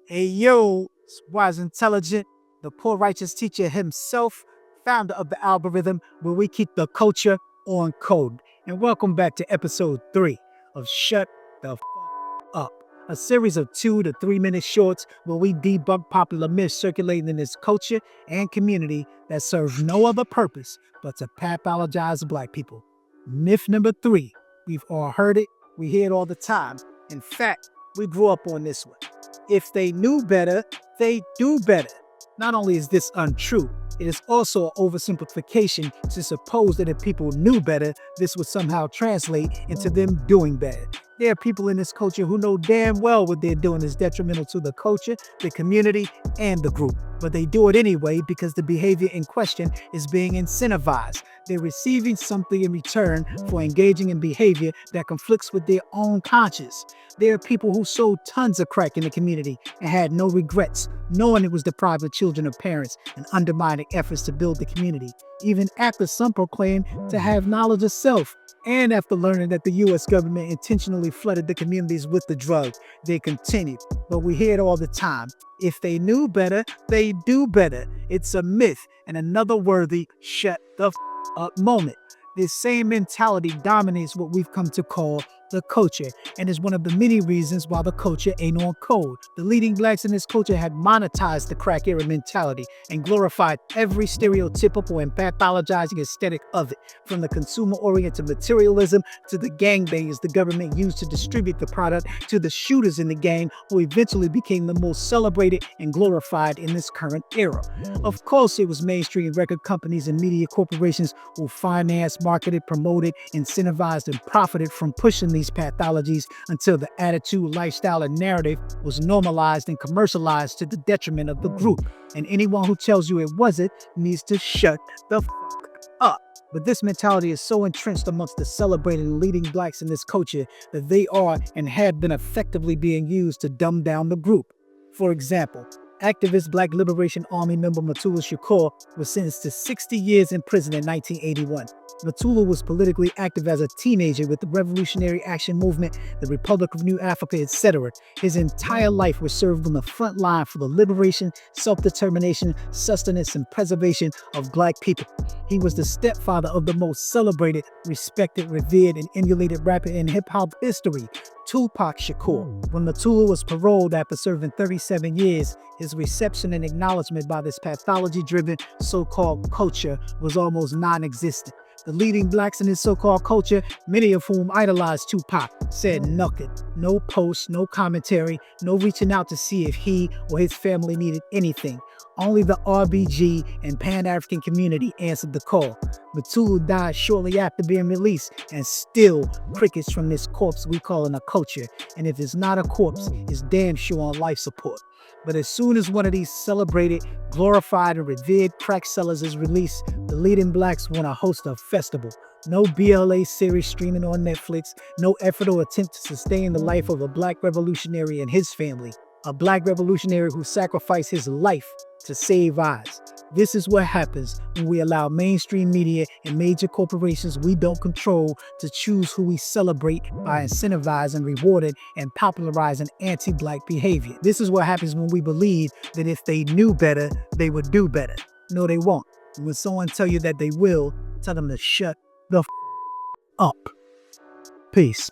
Hey yo, it's Wise Intelligent, the poor righteous teacher himself, founder of the algorithm where we keep the culture on code. And welcome back to episode 3 of Shut the Up, a series of 2 to 3 minute shorts where we debunk popular myths circulating in this culture and community that serve no other purpose but to pathologize black people. Myth number 3, we've all heard it, we hear it all the time. In fact, we grew up on this one. If they knew better, they do better. Not only is this untrue, it is also an oversimplification to suppose that if people knew better, this would somehow translate into them doing better. There are people in this culture who know damn well what they're doing is detrimental to the culture, the community, and the group. But they do it anyway because the behavior in question is being incentivized. They're receiving something in return for engaging in behavior that conflicts with their own conscience. There are people who sold tons of crack in the community and had no regrets, knowing it was depriving children of parents and undermining efforts to build the community, even after some proclaimed to have knowledge of self. And after learning that the U.S. government intentionally flooded the communities with the drug, they continued. But we hear it all the time. If they knew better, they do better. It's a myth and another worthy shut the up moment. This same mentality dominates what we've come to call the culture, and is one of the many reasons why the culture ain't on code. The leading blacks in this culture had monetized the crack era mentality and glorified every stereotypical and pathologizing aesthetic of it, from the consumer-oriented materialism to the gangbangers the government used to distribute the product to the shooters in the gang who eventually became the most celebrated and glorified in this current era. Of course, it was mainstream record companies and media corporations who financed, marketed, promoted, incentivized, and profited from pushing these pathologies until the attitude, lifestyle, and narrative was normalized and commercialized to the detriment of the group. And anyone who tells you it wasn't needs to shut the up. But this mentality is so entrenched amongst the celebrated leading blacks in this culture that they are and have been effectively being used to dumb down the group. For example, activist Black Liberation Army member Mutulu Shakur was sentenced to 60 years in prison in 1981. Mutulu was politically active as a teenager with the Revolutionary Action Movement, the Republic of New Africa, etc. His entire life was served on the front line for the liberation, self-determination, sustenance, and preservation of black people. He was the stepfather of the most celebrated, respected, revered, and emulated rapper in hip-hop history, Tupac Shakur. When Mutulu was paroled after serving 37 years, his reception and acknowledgement by this pathology-driven so-called culture was almost non-existent. The leading blacks in this so-called culture, many of whom idolized Tupac, said nothing. No posts, no commentary, no reaching out to see if he or his family needed anything. Only the RBG and Pan-African community answered the call. Mutulu died shortly after being released, and still crickets from this corpse we call in a culture. And if it's not a corpse, it's damn sure on life support. But as soon as one of these celebrated, glorified, and revered crack sellers is released, the leading blacks want to host a festival. No BLA series streaming on Netflix, no effort or attempt to sustain the life of a black revolutionary and his family. A black revolutionary who sacrificed his life to save eyes. This is what happens when we allow mainstream media and major corporations we don't control to choose who we celebrate by incentivizing, rewarding, and popularizing anti-black behavior. This is what happens when we believe that if they knew better, they would do better. No, they won't. When someone tell you that they will, tell them to shut the up. Peace.